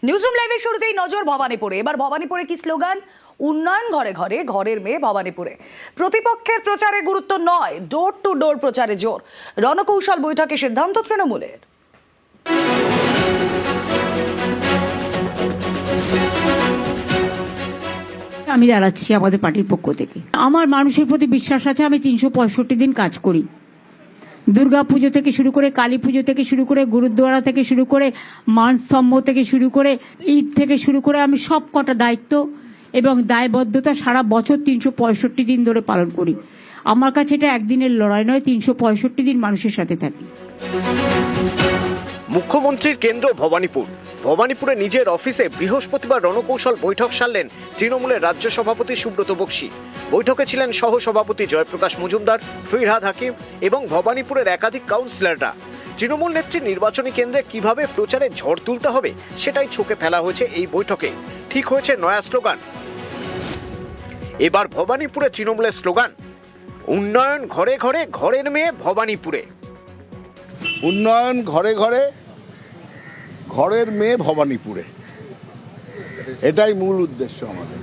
Newsroom লাইভের শুরুতেই নজর ভবানীপুরে। এবার ভবানীপুরে কি স্লোগান? উন্নয়ন ঘরে ঘরে, ঘরের মেয়ে ভবানীপুরে। প্রতিপক্ষের প্রচারে গুরুত্ব নয়, ডোর টু ডোর প্রচারে জোর। রণকৌশল বৈঠকে সিদ্ধান্ত তৃণমূলের। আমি দাঁড়াচ্ছি আমাদের পার্টির পক্ষ থেকে। আমার মানুষের প্রতি বিশ্বাস আছে। আমি 365 দিন কাজ করি। দুর্গা পুজো থেকে শুরু করে, কালী পুজো থেকে শুরু করে, গুরুদ্বারা থেকে শুরু করে, মানস্তম্ভ থেকে শুরু করে, ঈদ থেকে শুরু করে, আমি সব কটা দায়িত্ব এবং দায়বদ্ধতা সারা বছর 365 দিন ধরে পালন করি। আমার কাছে এটা একদিনের লড়াই নয়, 365 দিন মানুষের সাথে থাকি। মুখ্যমন্ত্রীর কেন্দ্র ভবানীপুর। ভবানীপুরে নিজের অফিসে বৃহস্পতিবার রণকৌশল বৈঠক সারলেন তৃণমূলের রাজ্য সভাপতি সুব্রত বক্সী। বৈঠকে ছিলেন সহ সভাপতি জয়প্রকাশ মজুমদার, ফিরহাদ হাকিম এবং ভবানীপুরের একাধিক কাউন্সিলররা। তৃণমূল নেত্রীর নির্বাচনী কেন্দ্রে কিভাবে প্রচারে ঝড় তুলতে হবে সেটাই ছকে ফেলা হয়েছে এই বৈঠকে। ঠিক হয়েছে নয়া স্লোগান। এবার ভবানীপুরে তৃণমূলের স্লোগান উন্নয়ন ঘরে ঘরে, ঘরের মেয়ে ভবানীপুরে। উন্নয়ন ঘরে ঘরে, ঘরের মেয়ে ভবানীপুরে, এটাই মূল উদ্দেশ্য আমাদের।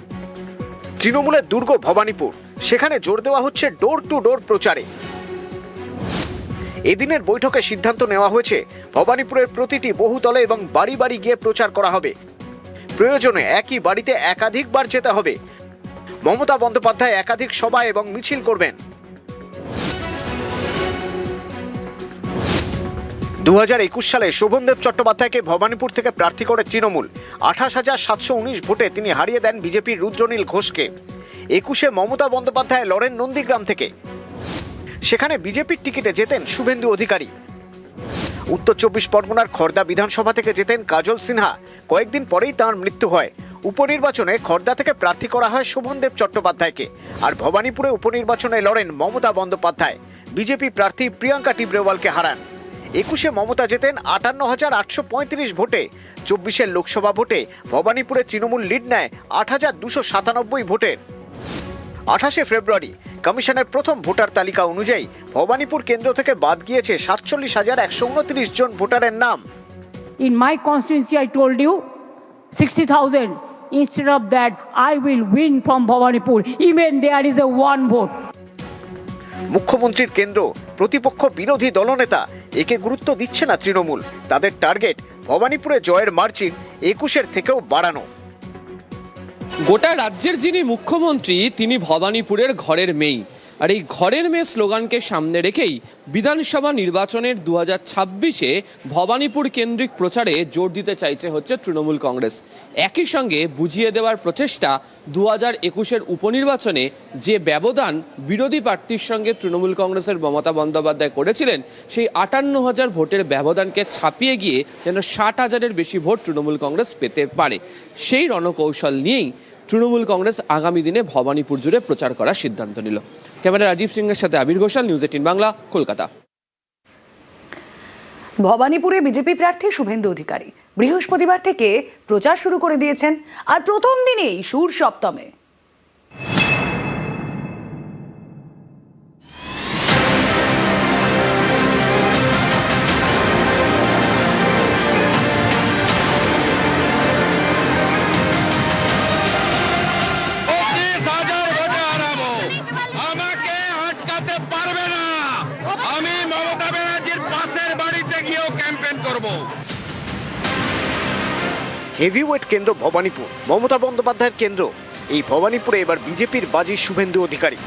তৃণমূলের দুর্গ ভবানীপুর, সেখানে জোর দেওয়া হচ্ছে ডোর টু ডোর প্রচারে। এদিনের বৈঠকে সিদ্ধান্ত নেওয়া হয়েছে ভবানীপুরের প্রতিটি বহুতলে এবং বাড়ি বাড়ি গিয়ে প্রচার করা হবে। প্রয়োজনে একই বাড়িতে একাধিকবার যেতে হবে। মমতা বন্দ্যোপাধ্যায় একাধিক সভা এবং মিছিল করবেন। 2021 সালে শোভনদেব চট্টোপাধ্যায়কে ভবানীপুর থেকে প্রার্থী করে তৃণমূল 28,719 ভোটে তিনি হারিয়ে দেন বিজেপির রুদ্রনীল ঘোষকে। 21-এ মমতা বন্দ্যোপাধ্যায় লড়েন নন্দীগ্রাম থেকে। সেখানে বিজেপির টিকিটে যেতেন শুভেন্দু অধিকারী। উত্তর 24 পরগনার খড়দা বিধানসভা থেকে যেতেন কাজল সিনহা। কয়েকদিন পরেই তাঁর মৃত্যু হয়। উপনির্বাচনে খড়দা থেকে প্রার্থী করা হয় শোভনদেব চট্টোপাধ্যায়কে। আর ভবানীপুরে উপনির্বাচনে লড়েন মমতা বন্দ্যোপাধ্যায়। বিজেপি প্রার্থী প্রিয়াঙ্কা টিব্রেওয়ালকে হারান। 21-এ মমতা জেতেন 58,835 ভোটে। 24-এর লোকসভা ভোটে ভবানীপুরে তৃণমূল লিড নেয় 8,297 ভোটের। 28শে ফেব্রুয়ারি কমিশনের প্রথম ভোটার তালিকা অনুযায়ী ভবানীপুর কেন্দ্র থেকে বাদ গিয়েছে 47,129 জন ভোটারের নাম। In my constituency, I told you 60,000. Instead of that, I will win from Bhawanipur. Even there is a one vote. মুখ্যমন্ত্রীর কেন্দ্র, প্রতিপক্ষ বিরোধী দলনেতা একে গুরুত্ব দিচ্ছে না তৃণমূল। তাদের টার্গেট ভবানীপুরে জয়ের মার্জিন 21-এর থেকেও বাড়ানো। গোটা রাজ্যের যিনি মুখ্যমন্ত্রী তিনি ভবানীপুরের ঘরের মেয়ে। আর এই ঘরের মেয়ে স্লোগানকে সামনে রেখেই বিধানসভা নির্বাচনের 2026-এ ভবানীপুর কেন্দ্রিক প্রচারে জোর দিতে চাইছে হচ্ছে তৃণমূল কংগ্রেস। একই সঙ্গে বুঝিয়ে দেওয়ার প্রচেষ্টা 2021-এর উপনির্বাচনে যে ব্যবধান বিরোধী প্রার্থীর সঙ্গে তৃণমূল কংগ্রেসের মমতা বন্দ্যোপাধ্যায় করেছিলেন, সেই 58,000 ভোটের ব্যবধানকে ছাপিয়ে গিয়ে যেন 60,000-এর বেশি ভোট তৃণমূল কংগ্রেস পেতে পারে। সেই রণকৌশল নিয়েই তৃণমূল কংগ্রেস আগামী দিনে ভবানীপুর জুড়ে প্রচার করার সিদ্ধান্ত নিল। ক্যামেরা রাজীব সিংয়ের সাথে আবির ঘোষাল, নিউজ 18 বাংলা, কলকাতা। ভবানীপুরে বিজেপি প্রার্থী শুভেন্দু অধিকারী বৃহস্পতিবার থেকে প্রচার শুরু করে দিয়েছেন। আর প্রথম দিনেই সুর সপ্তমে। হেভিওয়েট কেন্দ্র ভবানীপুর, মমতা বন্দ্যোপাধ্যায়ের কেন্দ্র। এই ভবানীপুরে এবার বিজেপির বাজি শুভেন্দু অধিকারী।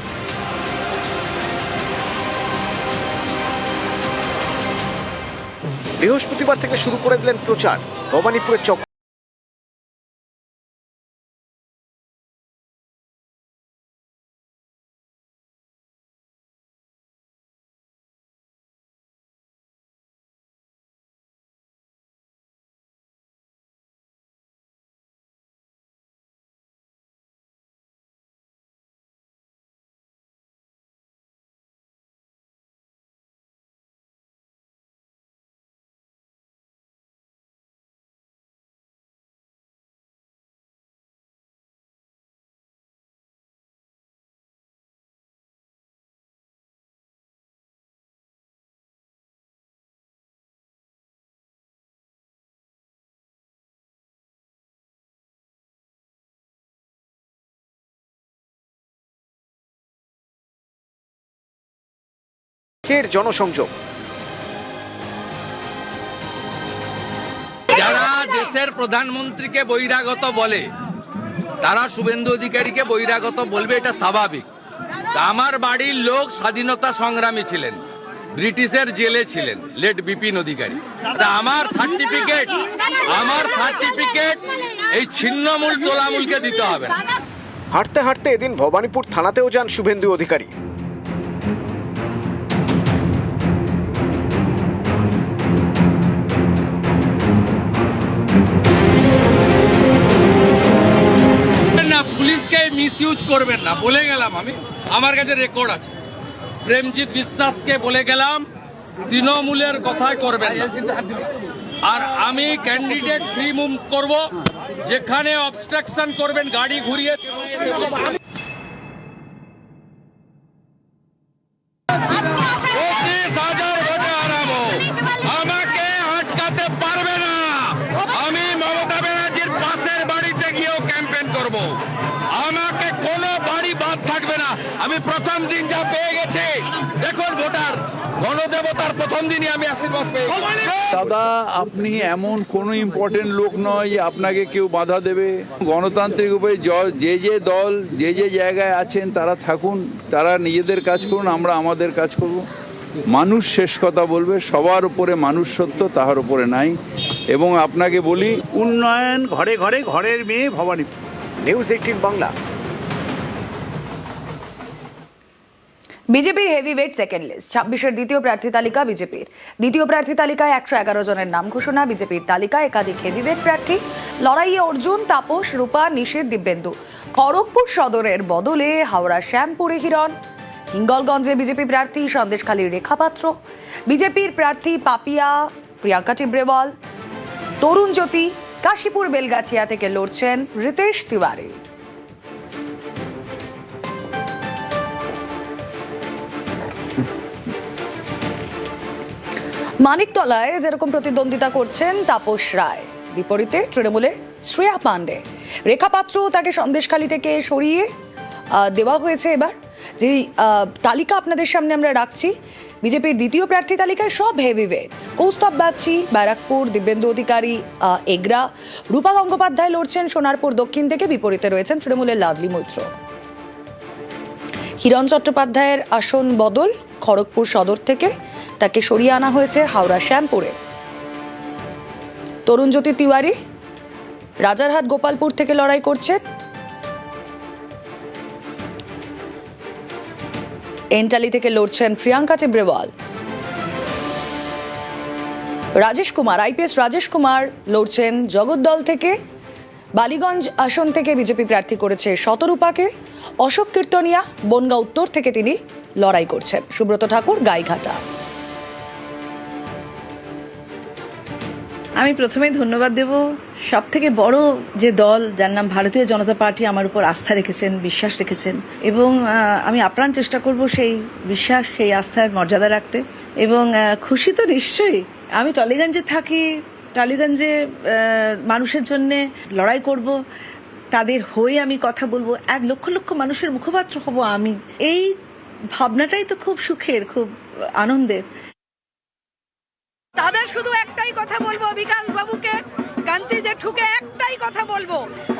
বৃহস্পতিবার থেকে শুরু করে দিলেন প্রচার। ভবানীপুরের চক ফের জনসংযোগ। যারা দেশের প্রধানমন্ত্রীকে বহিরাগত বলে তারা শুভেন্দু অধিকারীকে বহিরাগত বলবে, এটা স্বাভাবিক। আমার বাড়ির লোক স্বাধীনতা সংগ্রামী ছিলেন, ব্রিটিশের জেলে ছিলেন, লেট বিপিন অধিকারী। তা আমার সার্টিফিকেট এই ছিন্নমূল তোলামূলকে দিতে হবে না। হাঁটতে হাঁটতে এদিন ভবানীপুর থানাতেও যান শুভেন্দু অধিকারী। না, পুলিশকে মিসইউজ করবেন না, বলে গেলাম আমি, আমার কাছে রেকর্ড আছে। প্রেমজিৎ বিশ্বাসকে বলে গেলাম তৃণমূলের কথাই করবেন না। আর আমি ক্যান্ডিডেট ফ্রি মুভ করব, যেখানে অবস্ট্রাকশন করবেন গাড়ি ঘুরিয়ে। 25,000 ভোটে হারাবো, আমাকে আটকাতে পারবে না। আমি মমতা ব্যানার্জির পাশের বাড়িতে গিয়েও ক্যাম্পেইন করব, আমাকে কোনো বাড়ি বাদ থাকবে না। আমি প্রথম দিন যা পেয়ে গেছি, দেখুন ভোটার গণদেবতার প্রথম দিনই আমি আশীর্বাদ পেয়ে গেছি। দাদা, আপনি এমন কোনো ইম্পর্টেন্ট লোক নয় যে আপনাকে কেউ বাধা দেবে। গণতান্ত্রিক উপায়ে যে যে দল যে যে জায়গায় আছেন তারা থাকুন, তারা নিজেদের কাজ করুন, আমরা আমাদের কাজ করব। মানুষ শেষ কথা বলবে, সবার উপরে মানুষ সত্য, তাহার উপরে নাই। এবং আপনাকে বলি, উন্নয়ন ঘরে ঘরে, ঘরের মেয়ে ভবানীপুর। নিউজ 18 বাংলা। বিজেপির হেভিওয়েট সেকেন্ড লিস্ট, 26-এর দ্বিতীয় প্রার্থী তালিকা বিজেপির। দ্বিতীয় প্রার্থী তালিকায় 111 জনের নাম ঘোষণা। বিজেপির তালিকায় একাধিক হেভিওয়েট প্রার্থী। লড়াইয়ে অর্জুন, তাপস, রূপা, নিশীথ, দিব্যেন্দু। খড়গপুর সদরের বদলে হাওড়া শ্যামপুরে হিরণ। হিঙ্গলগঞ্জে বিজেপি প্রার্থী সন্দেশখালীর রেখা পাত্র। বিজেপির প্রার্থী পাপিয়া প্রিয়াঙ্কা টিব্রেওয়াল। তরুণ জ্যোতি। কাশীপুর বেলগাছিয়া থেকে লড়ছেন রিতেশ তিওয়ারি। মানিকতলায় যেরকম প্রতিদ্বন্দ্বিতা করছেন তাপস রায়, বিপরীতে তৃণমূলের শ্রেয়া পাণ্ডে। রেখা পাত্র তাকে সন্দেশখালী থেকে সরিয়ে দেওয়া হয়েছে। এবার যে তালিকা আপনাদের সামনে আমরা রাখছি, বিজেপির দ্বিতীয় প্রার্থী তালিকায় সব হেভিওয়েট। কৌস্তব বাগচি ব্যারাকপুর, দিব্যেন্দু অধিকারী এগরা, রূপা গঙ্গোপাধ্যায় লড়ছেন সোনারপুর দক্ষিণ থেকে, বিপরীতে রয়েছেন তৃণমূলের লাভলি মৈত্র। হিরণ চট্টোপাধ্যায়ের আসন বদল, খড়গপুর সদর থেকে তাকে সরিয়ে আনা হয়েছে হাওড়া শ্যামপুরে। তরুণ জ্যোতি তিওয়ারি রাজারহাট গোপালপুর থেকে লড়াই করছেন। এন্টালি থেকে লড়ছেন প্রিয়াঙ্কা টিব্রেওয়াল। রাজেশ কুমার, আইপিএস রাজেশ কুমার লড়ছেন জগদ্দল থেকে। বালিগঞ্জ আসন থেকে বিজেপি প্রার্থী করেছে শতরূপাকে। অশোক কীর্তনিয়া বনগাঁ উত্তর থেকে তিনি লড়াই করছেন। সুব্রত ঠাকুর গাইঘাটা। আমি প্রথমেই ধন্যবাদ দেব সব থেকে বড় যে দল, যার নাম ভারতীয় জনতা পার্টি, আমার উপর আস্থা রেখেছেন, বিশ্বাস রেখেছেন, এবং আমি আপ্রাণ চেষ্টা করব সেই বিশ্বাস, সেই আস্থার মর্যাদা রাখতে। এবং খুশি তো নিশ্চয়ই। আমি টলিগঞ্জে থাকি, টলিগঞ্জে মানুষের জন্য লড়াই করব, তাদের হয়ে আমি কথা বলবো, 1 লক্ষ লক্ষ মানুষের মুখপাত্র হব আমি। এই ভাবনাটাই তো খুব সুখের, খুব আনন্দের। তাদের শুধু একটাই কথা বলবো, বিকাশ বাবুকে, কান্তি জেঠুকে একটাই কথা বলবো,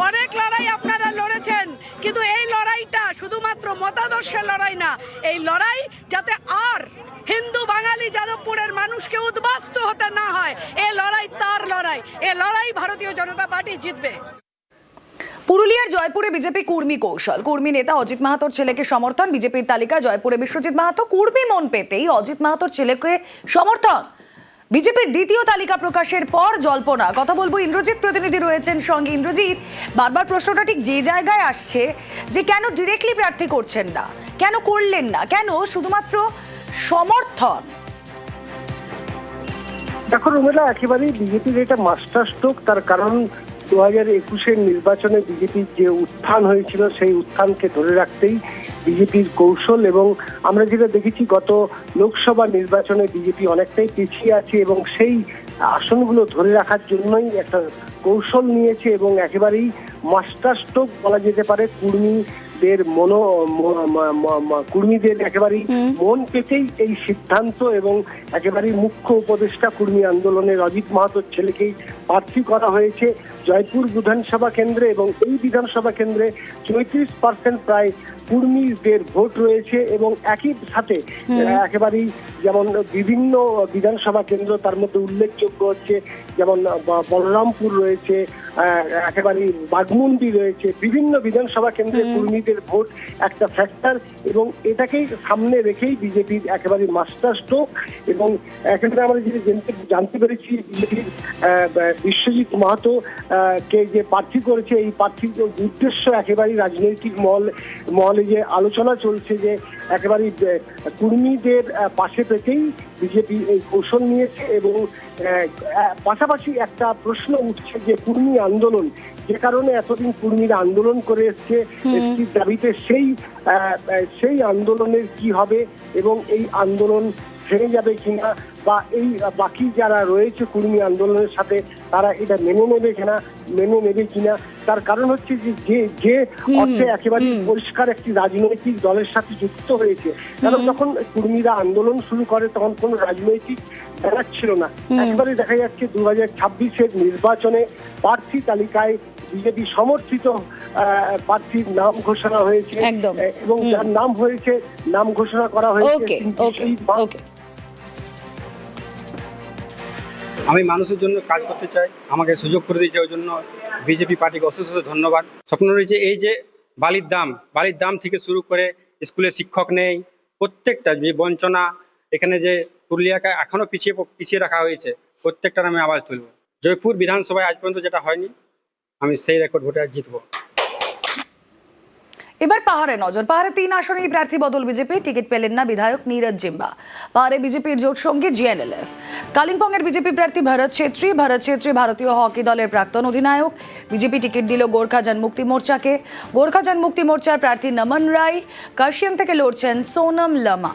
অনেক লড়াই আপনারা লড়েছেন, কিন্তু এই লড়াইটা শুধুমাত্র মতাদর্শের লড়াই না। এই লড়াই যাতে আর হিন্দু বাঙালি যাদবপুরের মানুষকে উদ্বাস্তু হতে না হয়, এই লড়াই তার লড়াই। এই লড়াই ভারতীয় জনতা পার্টি জিতবে। পুরুলিয়ার জয়পুরে বিজেপি কুর্মী কৌশল। কুর্মী নেতা অজিত মাহাতোর ছেলেকে সমর্থন। বিজেপির তালিকায় জয়পুরে বিশ্বজিৎ মাহাতো। কুর্মী মন পেতেই অজিত মাহাতোর ছেলেকে সমর্থন। বিজেপির দ্বিতীয় তালিকা প্রকাশের পর জল্পনা। কথা বলবো, ইন্দ্রজিৎ প্রতিনিধি রয়েছেন সঙ্গে। ইন্দ্রজিৎ, বারবার প্রশ্নটা ঠিক যে জায়গায় আসছে যে কেন ডিরেক্টলি প্রার্থী করছেন না, কেন করলেন না, কেন শুধুমাত্র সমর্থন? দেখো রুমেলা, একেবারেই বিজেপির এটা মাস্টার স্ট্রোক। তার কারণ 2021-এর নির্বাচনে বিজেপির যে উত্থান হয়েছিল, সেই উত্থানকে ধরে রাখতেই বিজেপির কৌশল। এবং আমরা যেটা দেখেছি, গত লোকসভা নির্বাচনে বিজেপি অনেকটাই পিছিয়ে আছে এবং সেই আসনগুলো ধরে রাখার জন্যই একটা কৌশল নিয়েছে এবং একেবারেই মাস্টার স্ট্রোক বলা যেতে পারে কুর্মী কুর্মীদের একেবারেই মন পেতেই এই সিদ্ধান্ত এবং একেবারেই মুখ্য উপদেষ্টা কুর্মী আন্দোলনের অজিত মাহাতোর ছেলেকেই প্রার্থী করা হয়েছে জয়পুর বিধানসভা কেন্দ্রে, এবং এই বিধানসভা কেন্দ্রে 34% প্রায় কুর্মীদের ভোট রয়েছে। এবং একই সাথে একেবারেই যেমন বিভিন্ন বিধানসভা কেন্দ্র, তার মধ্যে উল্লেখযোগ্য হচ্ছে যেমন বলরামপুর রয়েছে, একেবারেই বাঘমুন্ডি রয়েছে, বিভিন্ন বিধানসভা কেন্দ্রে কুর্মীদের ভোট একটা ফ্যাক্টর, এবং এটাকেই সামনে রেখেই বিজেপির একেবারে মাস্টার স্ট্রোক। এবং এখানে আমরা যদি জানতে পেরেছি বিজেপির বিশ্বজিৎ মাহাতো কে যে প্রার্থী করেছে, এই প্রার্থীর উদ্দেশ্য একেবারেই রাজনৈতিক মহলে যে আলোচনা চলছে যে একেবারেই কুর্মীদের পাশে পেতেই বিজেপি এই কৌশল নিয়েছে। এবং পাশাপাশি একটা প্রশ্ন উঠছে যে কুর্মী আন্দোলন, যে কারণে এতদিন কুর্মীরা আন্দোলন করে এসছে এসটির দাবিতে, সেই আন্দোলনের কি হবে এবং এই আন্দোলন থেমে যাবে কিনা, বা এই বাকি যারা রয়েছে কুর্মী আন্দোলনের সাথে তারা এটা মেনে নেবে কিনা। তার কারণ হচ্ছে যে অর্থে একেবারে পরিষ্কার একটি রাজনৈতিক দলের সাথে যুক্ত হয়েছে, কারণ যখন কুর্মীরা আন্দোলন শুরু করে তখন কোনো রাজনৈতিক ব্যানার ছিল না। একেবারে দেখা যাচ্ছে 2026-এর নির্বাচনে প্রার্থী তালিকায় বিজেপি সমর্থিত প্রার্থীর নাম ঘোষণা হয়েছে, এবং যার নাম ঘোষণা করা হয়েছে। আমি মানুষের জন্য কাজ করতে চাই, আমাকে সুযোগ করে দিয়েছে, ওই জন্য বিজেপি পার্টিকে অশেষ ধন্যবাদ। স্বপ্ন রয়েছে এই যে বালির দাম থেকে শুরু করে স্কুলে শিক্ষক নেই, প্রত্যেকটা যে বঞ্চনা, এখানে যে পুরুলিয়াকে এখনো পিছিয়ে রাখা হয়েছে, প্রত্যেকটার আমি আওয়াজ তুলব। জয়পুর বিধানসভায় আজ পর্যন্ত যেটা হয়নি, আমি সেই রেকর্ড ভোটে জিতবো। এবার পাহাড়ে নজর। পাহাড়ে 3 আসনেই প্রার্থী বদল বিজেপি, টিকিট পেলেন না বিধায়ক নীরজ জিম্বা। পাহাড়ে বিজেপির জোট সঙ্গে জিএনএলএফ। কালিম্পংয়ের বিজেপি প্রার্থী ভরত ছেত্রী ভারতীয় হকি দলের প্রাক্তন অধিনায়ক। বিজেপি টিকিট দিল গোর্খা জনমুক্তি মোর্চাকে। গোর্খা জনমুক্তি মোর্চার প্রার্থী নমন রায়। কাশিয়ান থেকে লড়ছেন সোনম লামা।